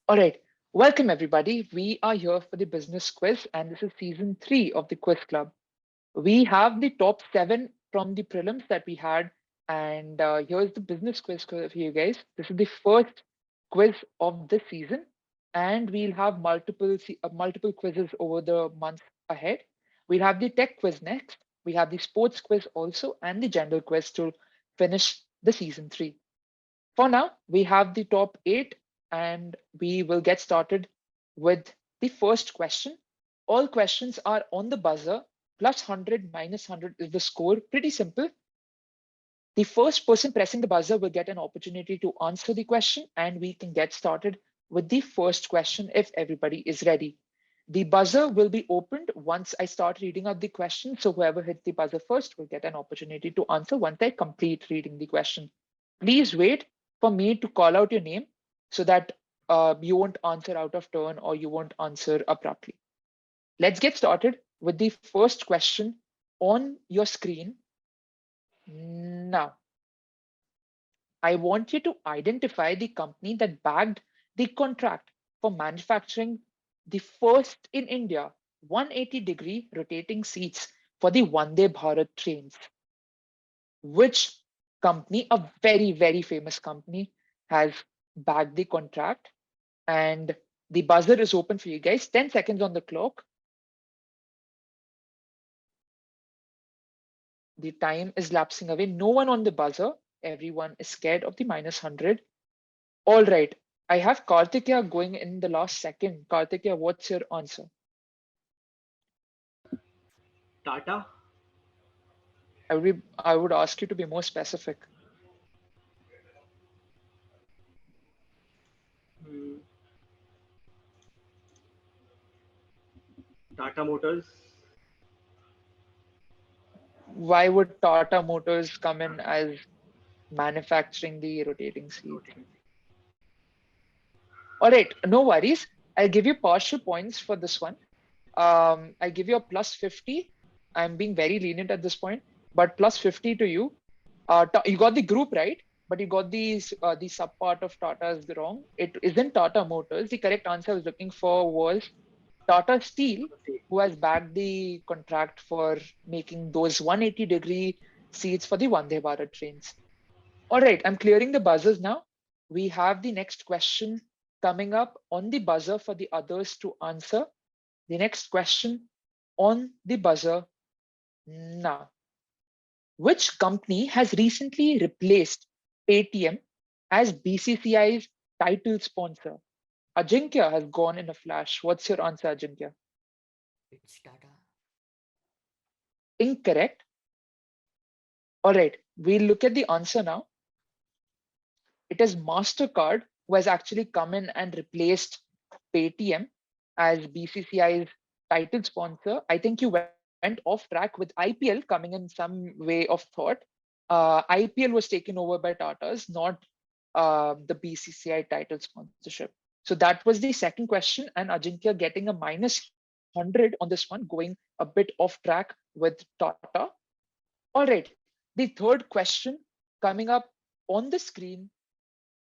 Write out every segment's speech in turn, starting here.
All right, welcome everybody. We are here for the business quiz, and this is season 3 of the Quiz Club. We have the top 7 from the prelims that we had, and here's the business quiz for you guys. This is the first quiz of this season, and we'll have multiple quizzes over the months ahead. We'll have the tech quiz next. We have the sports quiz also, and the general quiz to finish the season 3. For now, we have the top 8 and we will get started with the first question. All questions are on the buzzer. Plus 100 minus 100 is the score. Pretty simple. The first person pressing the buzzer will get an opportunity to answer the question, and we can get started with the first question if everybody is ready. The buzzer will be opened once I start reading out the question. So whoever hits the buzzer first will get an opportunity to answer once I complete reading the question. Please wait for me to call out your name so that you won't answer out of turn or you won't answer abruptly. Let's get started with the first question on your screen now. I want you to identify the company that bagged the contract for manufacturing the first in India 180-degree rotating seats for the Vande Bharat trains. Which company, a very, very famous company, has bagged the contract? And the buzzer is open for you guys. 10 seconds on the clock. The time is lapsing away. No one on the buzzer. Everyone is scared of the minus 100. All right. I have Karthikeya going in the last second. Karthikeya, what's your answer? Tata. I would ask you to be more specific. Hmm. Tata Motors. Why would Tata Motors come in as manufacturing the rotating seat? Rotating. All right, no worries. I'll give you partial points for this one. I give you a plus 50. I'm being very lenient at this point, but plus 50 to you. You got the group right, but you got the sub part of Tata's wrong. It isn't Tata Motors. The correct answer I was looking for was Tata Steel, who has bagged the contract for making those 180-degree seats for the Vande Bharat trains. All right, I'm clearing the buzzers now. We have the next question coming up on the buzzer for the others to answer. The next question on the buzzer now. Which company has recently replaced Paytm as BCCI's title sponsor? Ajinkya has gone in a flash. What's your answer, Ajinkya? It's Tata. Incorrect. All right, we'll look at the answer now. It is MasterCard who has actually come in and replaced Paytm as BCCI's title sponsor. I think you went off track with IPL coming in some way of thought. IPL was taken over by Tata's, not the BCCI title sponsorship. So that was the second question, and Ajinkya getting a minus 100 on this one, going a bit off track with Tata. All right, the third question coming up on the screen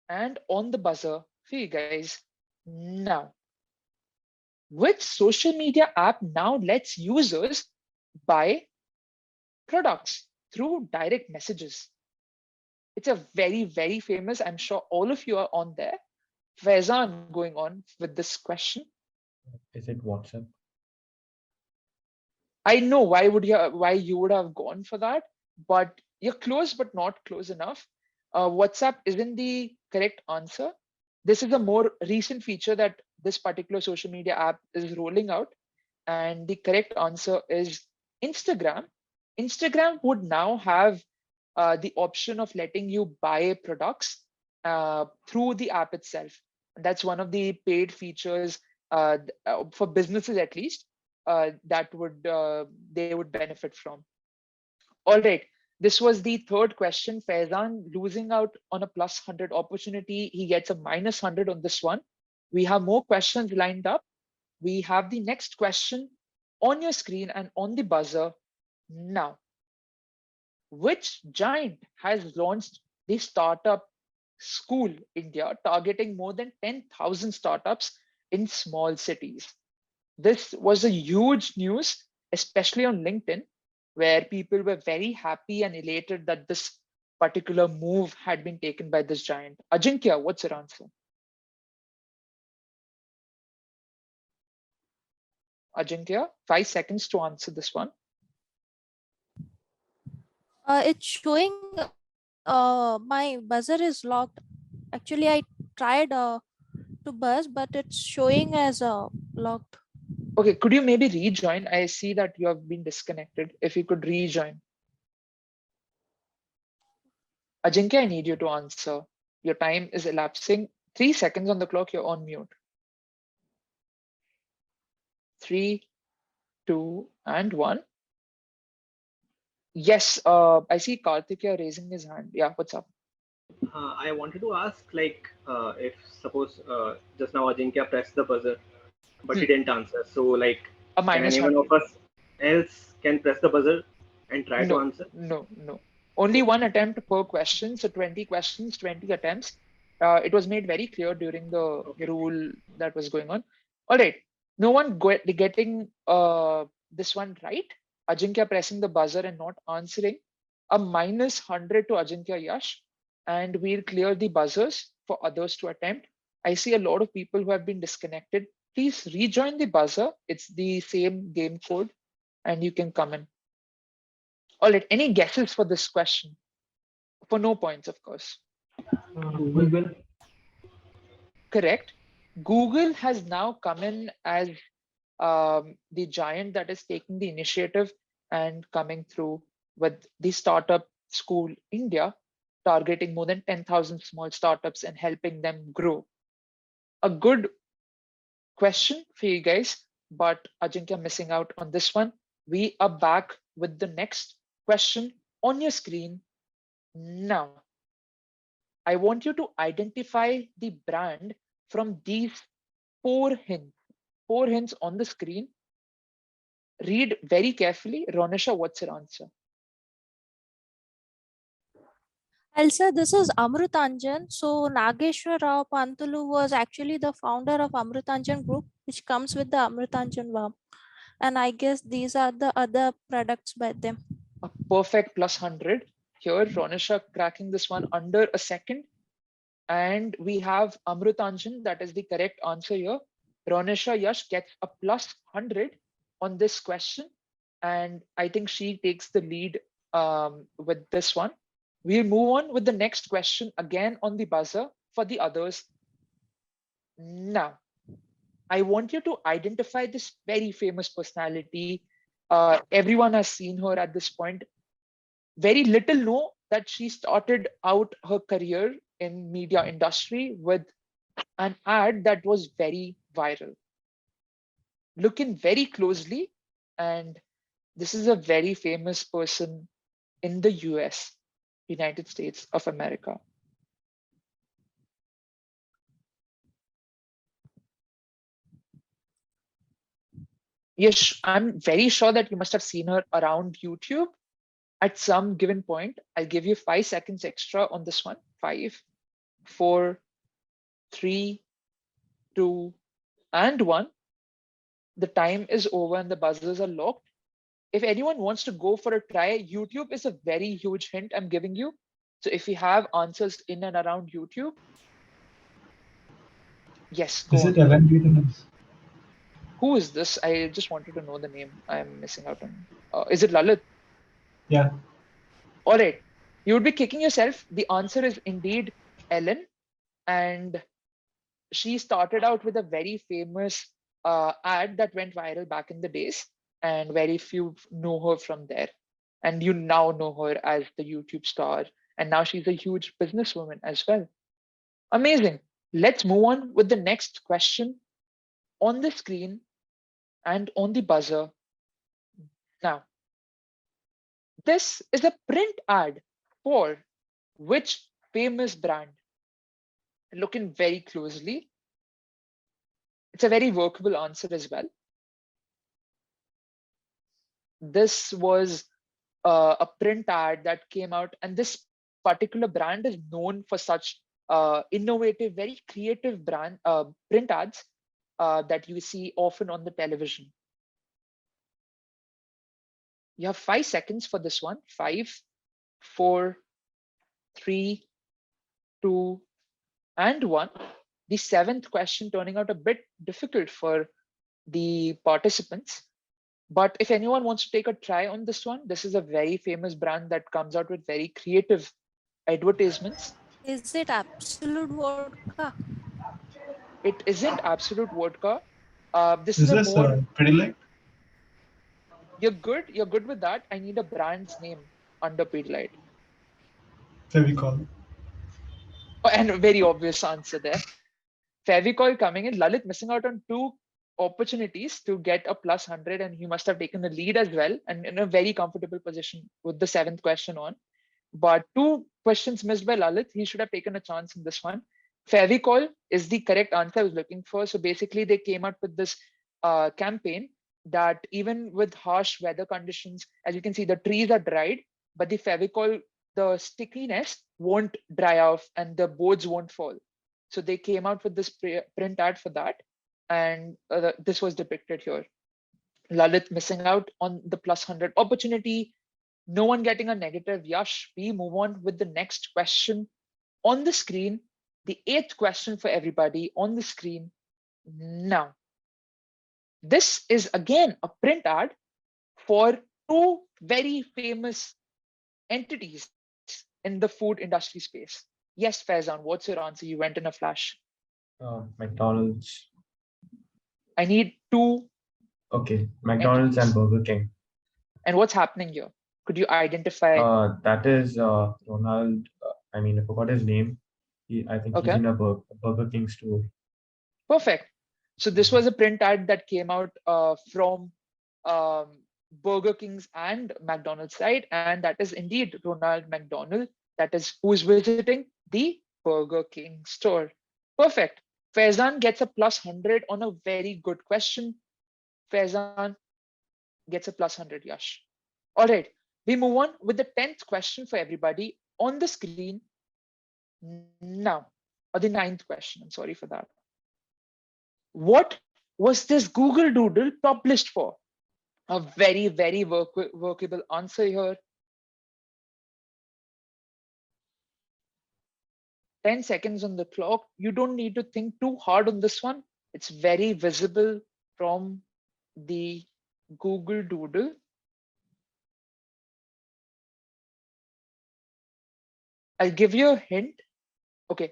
and on the buzzer for you guys now. Which social media app now lets users buy products through direct messages? It's a very, very famous, I'm sure all of you are on there. Faizan going on with this question. Is it WhatsApp? I know why you would have gone for that, but you're close but not close enough. WhatsApp isn't the correct answer. This is a more recent feature that this particular social media app is rolling out, and the correct answer is Instagram. Instagram would now have the option of letting you buy products through the app itself. That's one of the paid features for businesses, at least, that would they would benefit from. All right, this was the third question. Faizan losing out on a plus 100 opportunity. He gets a minus 100 on this one. We have more questions lined up. We have the next question on your screen and on the buzzer now. Which giant has launched the startup School India, targeting more than 10,000 startups in small cities. This was a huge news, especially on LinkedIn, where people were very happy and elated that this particular move had been taken by this giant. Ajinkya, what's your answer? Ajinkya, 5 seconds to answer this one. It's showing my buzzer is locked. Actually, I tried to buzz, but it's showing as locked. Okay, could you maybe rejoin? I see that you have been disconnected. If you could rejoin. Ajinkya, I need you to answer. Your time is elapsing. 3 seconds on the clock, you're on mute. 3, 2, and 1. Yes, I see Karthikeya raising his hand. Yeah, what's up? I wanted to ask, like, if suppose just now Ajinkya pressed the buzzer, but he didn't answer. So, like, A can minus anyone 100. of us else can press the buzzer and try to No, answer? no, no. Only one attempt per question. So 20 questions, 20 attempts. It was made very clear during the Okay. rule that was going on. All right. No one getting this one right. Ajinkya pressing the buzzer and not answering. A minus 100 to Ajinkya Yash. And we'll clear the buzzers for others to attempt. I see a lot of people who have been disconnected. Please rejoin the buzzer. It's the same game code and you can come in. All right, any guesses for this question? For no points, of course. Google. Correct. Google has now come in as the giant that is taking the initiative and coming through with the Startup School India, targeting more than 10,000 small startups and helping them grow. A good question for you guys, but Ajinkya missing out on this one. We are back with the next question on your screen now. I want you to identify the brand from these 4 hints. 4 hints on the screen. Read very carefully. Ronisha, what's your answer? I'll say this is Amrutanjan. So Nageshwar Rao Pantulu was actually the founder of Amrutanjan Group, which comes with the Amrutanjan Varm. And I guess these are the other products by them. A perfect plus 100. Here, Ronisha cracking this one under a second. And we have Amrutanjan, that is the correct answer here. Ronisha Yash gets a plus 100 on this question. And I think she takes the lead with this one. We'll move on with the next question again on the buzzer for the others. Now, I want you to identify this very famous personality. Everyone has seen her at this point. Very little know that she started out her career in media industry with an ad that was very viral. Look in very closely, and this is a very famous person in the US, United States of America. Yes, I'm very sure that you must have seen her around YouTube at some given point. I'll give you 5 seconds extra on this one. 5, 4, 3, 2, and 1. The time is over and the buzzers are locked. If anyone wants to go for a try, YouTube is a very huge hint I'm giving you. So if you have answers in and around YouTube, yes, go Is on. it elegance? Who is this? I just wanted to know the name. I'm missing out on. Is it Lalit? Yeah. All right. You would be kicking yourself. The answer is indeed Ellen. And she started out with a very famous ad that went viral back in the days. And very few know her from there. And you now know her as the YouTube star. And now she's a huge businesswoman as well. Amazing. Let's move on with the next question on the screen and on the buzzer. Now, this is a print ad for which famous brand? Looking very closely. It's a very workable answer as well. This was a print ad that came out, and this particular brand is known for such innovative, very creative brand print ads that you see often on the television. You have 5 seconds for this one. 5, 4, 3, 2, and 1. The 7th question turning out a bit difficult for the participants. But if anyone wants to take a try on this one, this is a very famous brand that comes out with very creative advertisements. Is it Absolute Vodka? It isn't Absolute Vodka. This is Is a this more, Pidilite? you're good with that. I need a brand's name under Pidilite. Fevicol. Oh, and a very obvious answer there. Fevicol coming in. Lalit missing out on 2 opportunities to get a plus 100, and he must have taken the lead as well, and in a very comfortable position with the 7th question on. But 2 questions missed by Lalit. He should have taken a chance in this one. Fevicol is the correct answer I was looking for. So basically, they came up with this campaign that even with harsh weather conditions, as you can see, the trees are dried, but the Fevicol, the stickiness won't dry off and the boards won't fall. So they came out with this print ad for that. And this was depicted here. Lalit missing out on the plus 100 opportunity. No one getting a negative. Yash, we move on with the next question on the screen. The 8th question for everybody on the screen now. This is again a print ad for 2 very famous entities in the food industry space. Yes, Faizan, what's your answer? You went in a flash. McDonald's. I need 2. Okay, McDonald's and entities. Burger King. And what's happening here? Could you identify? That is Ronald. I mean, I forgot his name. I think he's in a Burger King store. Perfect. So this was a print ad that came out from Burger King's and McDonald's side, and that is indeed Ronald McDonald. That is who's visiting the Burger King store. Perfect. Faizan gets a plus 100 on a very good question. Faizan gets a plus 100, Yash. All right, we move on with the 10th question for everybody on the screen now, or the 9th question. I'm sorry for that. What was this Google Doodle published for? A very, very workable answer here. 10 seconds on the clock. You don't need to think too hard on this one. It's very visible from the Google Doodle. I'll give you a hint. Okay,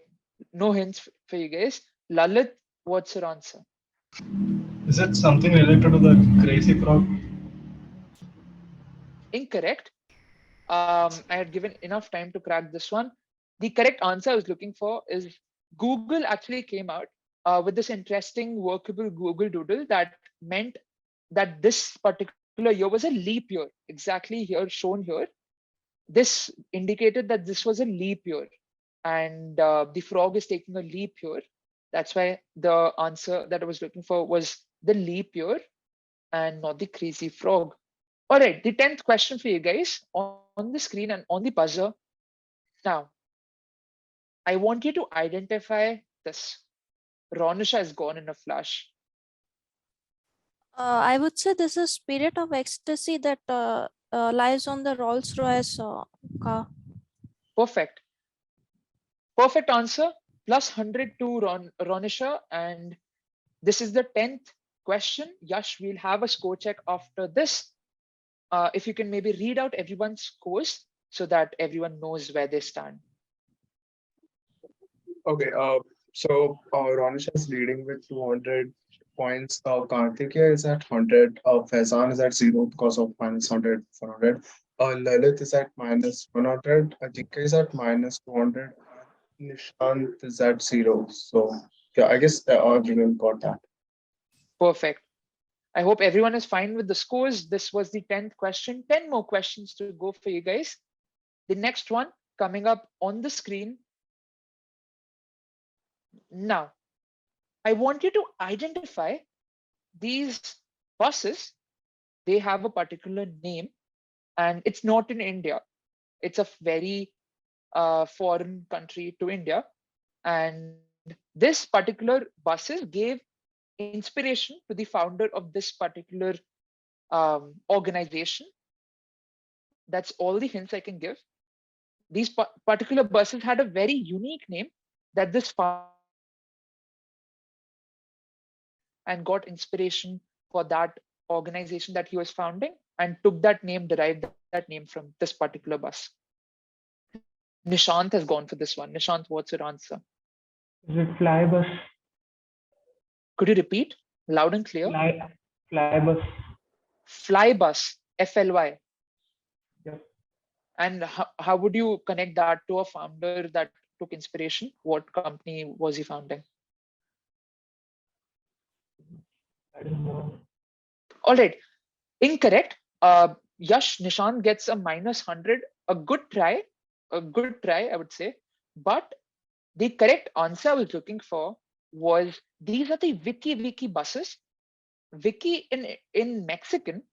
no hints for you guys. Lalit, what's your answer? Is it something related to the crazy frog? Incorrect. I had given enough time to crack this one. The correct answer I was looking for is Google actually came out with this interesting workable Google Doodle that meant that this particular year was a leap year, exactly here shown here. This indicated that this was a leap year, and the frog is taking a leap year. That's why the answer that I was looking for was the leap year and not the crazy frog. All right, the 10th question for you guys on the screen and on the buzzer. Now, I want you to identify this. Ronisha has gone in a flash. I would say this is Spirit of Ecstasy that lies on the Rolls-Royce car. Perfect. Perfect answer. Plus 100 to Ronisha. And this is the 10th question. Yash, we'll have a score check after this. If you can maybe read out everyone's scores so that everyone knows where they stand. Okay, so Ronisha is leading with 200 points. Karthikeya is at 100. Faizan is at 0 because of minus 100, 400. Lalit is at minus 100. Ajika is at minus 200. Nishant is at 0. So yeah, I guess everyone got that. Perfect. I hope everyone is fine with the scores. This was the 10th question. 10 more questions to go for you guys. The next one coming up on the screen. Now, I want you to identify these buses. They have a particular name, and it's not in India. It's a very foreign country to India. And this particular buses gave inspiration to the founder of this particular organization. That's all the hints I can give. These particular buses had a very unique name that this and got inspiration for that organization that he was founding and took that name, derived that name from this particular bus. Nishant has gone for this one. Nishant, what's your answer? Is it Flybus? Could you repeat loud and clear? Flybus. Flybus, FLY. Yep. And how would you connect that to a founder that took inspiration? What company was he founding? I don't know. All right, incorrect. Yash, Nishant gets a -100. A good try, I would say. But the correct answer I was looking for was these are the Wiki buses. Wiki in Mexican,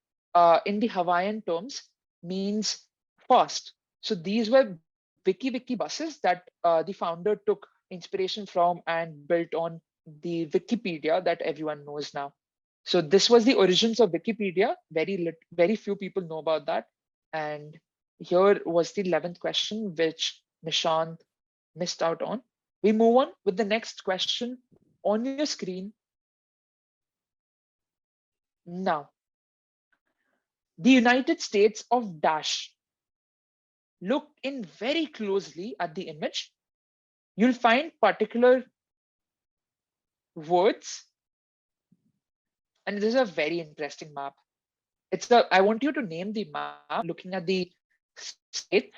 in the Hawaiian terms, means fast. So these were Wiki buses that the founder took inspiration from and built on the Wikipedia that everyone knows now. So this was the origins of Wikipedia. Very few people know about that. And here was the 11th question, which Nishant missed out on. We move on with the next question on your screen. Now, the United States of Dash. Look in very closely at the image. You'll find particular words. And this is a very interesting map. I want you to name the map looking at the states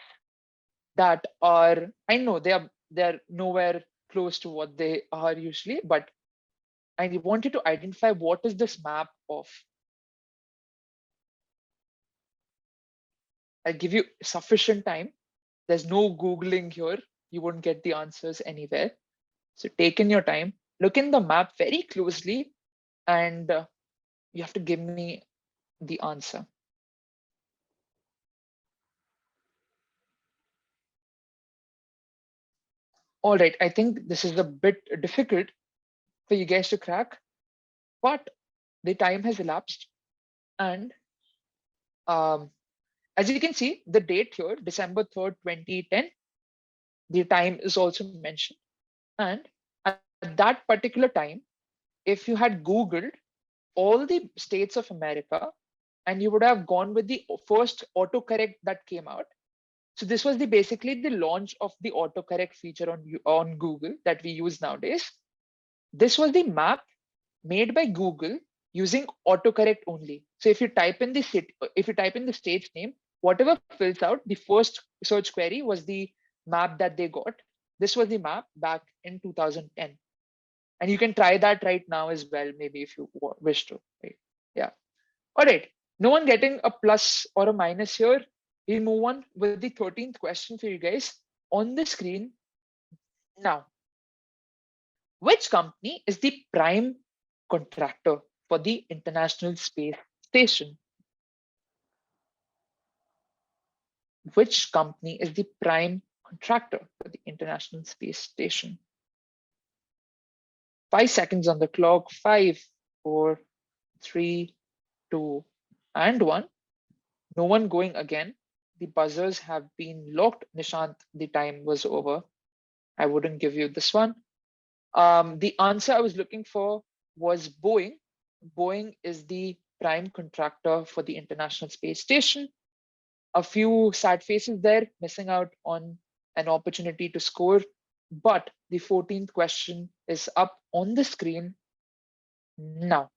that are, I know they're nowhere close to what they are usually, but I want you to identify what is this map of. I'll give you sufficient time. There's no Googling here. You won't get the answers anywhere. So take in your time, look in the map very closely, and you have to give me the answer. All right, I think this is a bit difficult for you guys to crack, but the time has elapsed. And as you can see, the date here, December 3rd, 2010, the time is also mentioned. And at that particular time, if you had Googled all the states of America, and you would have gone with the first autocorrect that came out. So this was basically the launch of the autocorrect feature on Google that we use nowadays. This was the map made by Google using autocorrect only. So if you type in the state's name, whatever fills out, the first search query was the map that they got. This was the map back in 2010. And you can try that right now as well, maybe if you wish to. Right? Yeah. All right. No one getting a plus or a minus here. We move on with the 13th question for you guys on the screen now. Which company is the prime contractor for the International Space Station? Which company is the prime contractor for the International Space Station? 5 seconds on the clock. 5, 4, 3, 2, and 1. No one going again. The buzzers have been locked. Nishant, the time was over. I wouldn't give you this one. The answer I was looking for was Boeing. Boeing is the prime contractor for the International Space Station. A few sad faces there, missing out on an opportunity to score. But the 14th question is up on the screen now.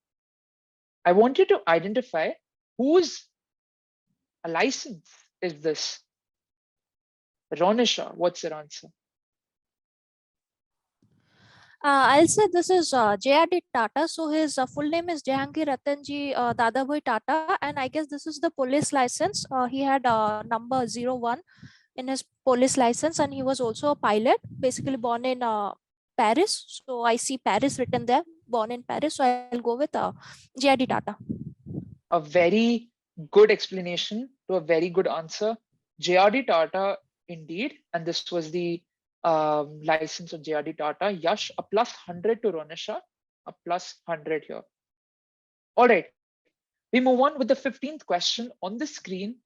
I want you to identify whose license is this. Ronisha, what's your answer? I'll say this is J.R.D. Tata. So his full name is Jehangir Ratanji Dadabhai Tata, and I guess this is the police license. He had number 01 in his police license, and he was also a pilot, basically born in Paris. So I see Paris written there, born in Paris. So I'll go with J.R.D. Tata. A very good explanation to a very good answer. J.R.D. Tata, indeed, and this was the license of JRD Tata. Yash, a plus 100 to Ronisha, a plus 100 here. All right, we move on with the 15th question on the screen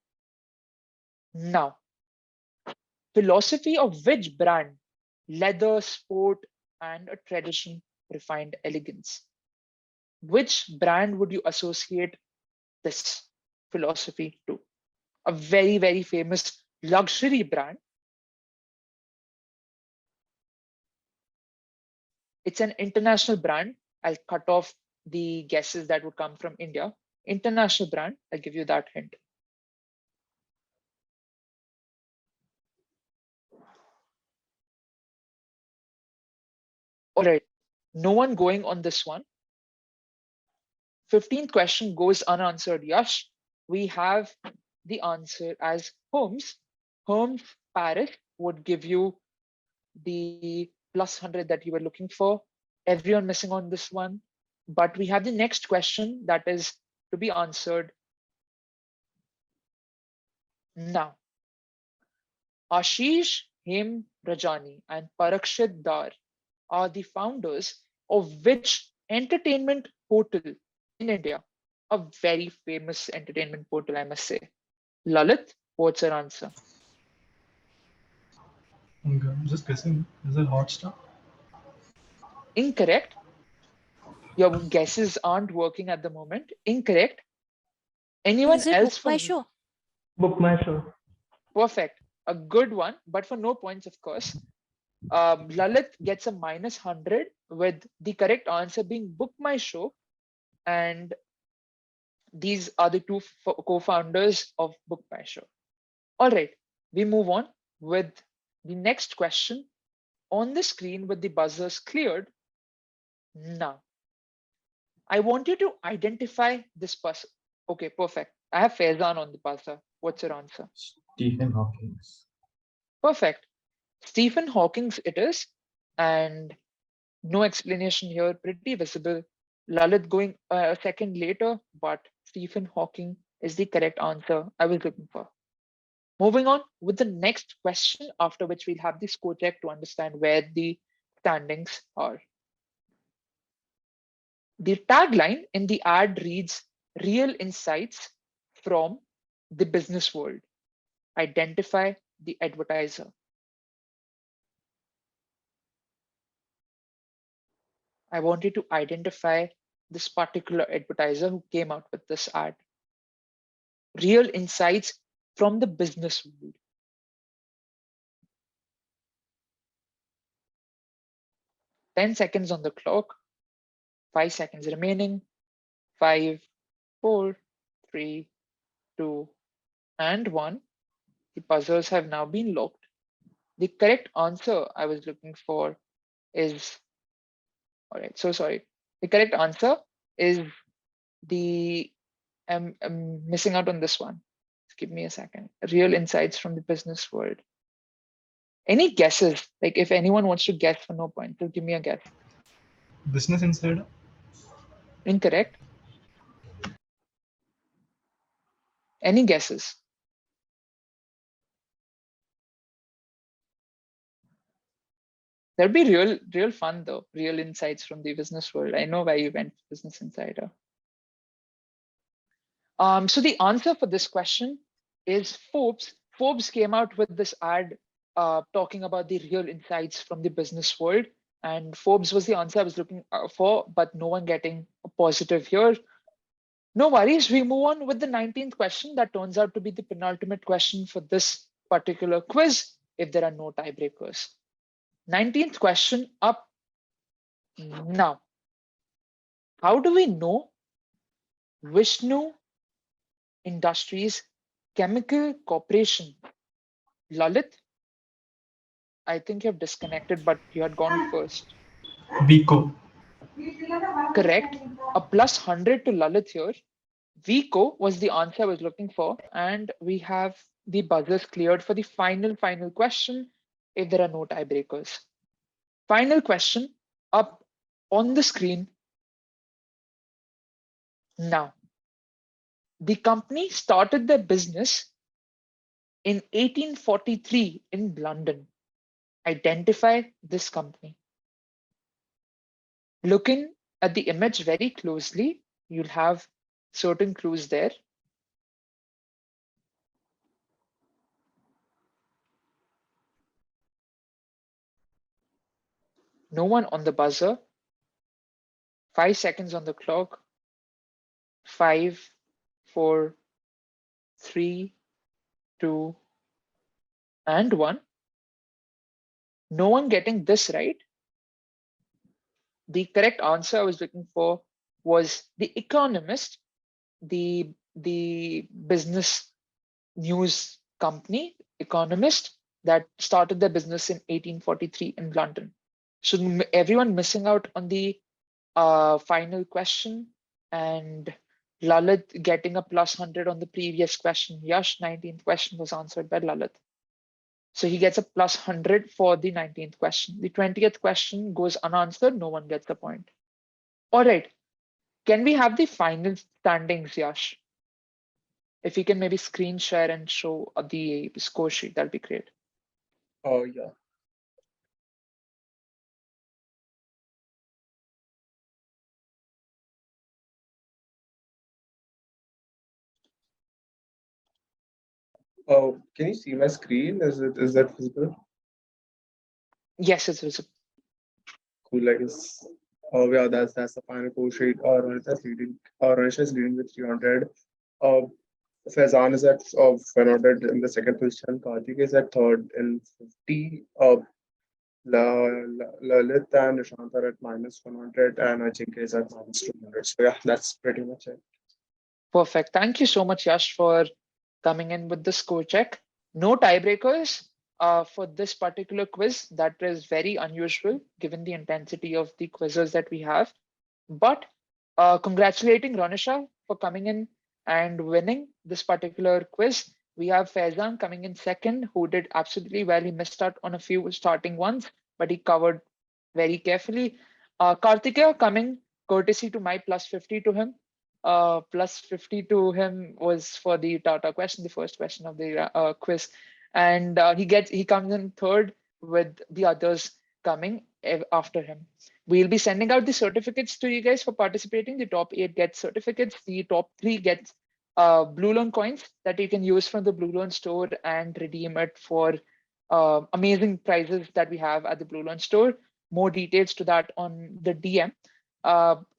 now. Philosophy of which brand? Leather, sport, and a tradition, refined elegance. Which brand would you associate this philosophy to? A very, very famous luxury brand. It's an international brand. I'll cut off the guesses that would come from India. International brand, I'll give you that hint. All right, no one going on this one. 15th question goes unanswered. Yash, we have the answer as Hermes. Hermes Paris would give you the plus 100 that you were looking for. Everyone missing on this one. But we have the next question that is to be answered now. Ashish, Hemrajani, and Parikshit are the founders of which entertainment portal in India? A very famous entertainment portal, I must say. Lalit, what's your answer? I'm just guessing. Is it Hotstar? Incorrect. Your guesses aren't working at the moment. Incorrect. Anyone Is it else Book My for Show? Book My Show. perfect? A good one, but for no points, of course. Lalit gets a minus 100 with the correct answer being Book My Show. And these are the two co-founders of Book My Show. All right, we move on with the next question on the screen with the buzzers cleared. Now, I want you to identify this person. Okay, perfect. I have Faizan on the buzzer. What's your answer? Stephen Hawking. Perfect. Stephen Hawking it is, and no explanation here, pretty visible. Lalit going a second later, but Stephen Hawking is the correct answer I was looking for. Moving on with the next question, after which we'll have the score check to understand where the standings are. The tagline in the ad reads, "Real insights from the business world. Identify the advertiser." I want you to identify this particular advertiser who came out with this ad. Real insights from the business world. Ten seconds on the clock. 5 seconds remaining. 5, 4, 3, 2, and 1. The buzzers have now been locked. The correct answer I was looking for is, all right, so sorry. The correct answer is I'm missing out on this one. Just give me a second. Real insights from the business world. Any guesses? Like if anyone wants to guess for no point, so give me a guess. Business Insider? Incorrect. Any guesses? That'd be real fun though. Real insights from the business world. I know why you went for Business Insider. So the answer for this question is Forbes. Forbes came out with this ad talking about the real insights from the business world. And Forbes was the answer I was looking for, but no one getting a positive here. No worries, we move on with the 19th question that turns out to be the penultimate question for this particular quiz, if there are no tiebreakers. 19th question up now. How do we know Vishnu Industries Chemical Corporation? Lalit, I think you have disconnected, but you had gone first. Vico. Correct. A plus 100 to Lalit here. Vico was the answer I was looking for. And we have the buzzers cleared for the final question, if there are no tiebreakers. Final question up on the screen now. The company started their business in 1843 in London. identify this company. Looking at the image very closely, you'll have certain clues there. No one on the buzzer. 5 seconds on the clock. 5, 4, 3, 2, and 1. No one getting this right. The correct answer I was looking for was The Economist, the business news company, Economist, that started their business in 1843 in London. So everyone missing out on the final question, and Lalit getting a plus 100 on the previous question. Yash, 19th question was answered by Lalit. So he gets a plus 100 for the 19th question. The 20th question goes unanswered. No one gets a point. All right. Can we have the final standings, Yash? If you can maybe screen share and show the score sheet, that'd be great. Oh, yeah. Oh, can you see my screen? Is that visible? Yes, it's visible. Cool, I guess. Oh, yeah, that's the final score sheet. Ranisha is leading with 300. Faizan is at 100 in the second position. Karthik is at third in 50. Lalit and Nishant are at minus 100, and Ajinkya is at minus 200. So yeah, that's pretty much it. Perfect. Thank you so much, Yash, for coming in with the score check. No tiebreakers for this particular quiz. That is very unusual given the intensity of the quizzes that we have. But congratulating Ronisha for coming in and winning this particular quiz. We have Faizan coming in second, who did absolutely well. He missed out on a few starting ones, but he covered very carefully. Karthikeya coming courtesy to my plus 50 to him. Plus 50 to him was for the Tata question, the first question of the quiz. And he comes in third with the others coming after him. We'll be sending out the certificates to you guys for participating. The top 8 get certificates. The top 3 gets Bluelearn coins that you can use from the Bluelearn store and redeem it for amazing prizes that we have at the Bluelearn store. More details to that on the DM.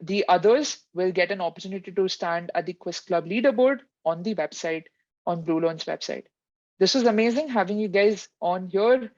The others will get an opportunity to stand at the Quiz Club leaderboard on the website, on Bluelearn's website. This was amazing having you guys on here.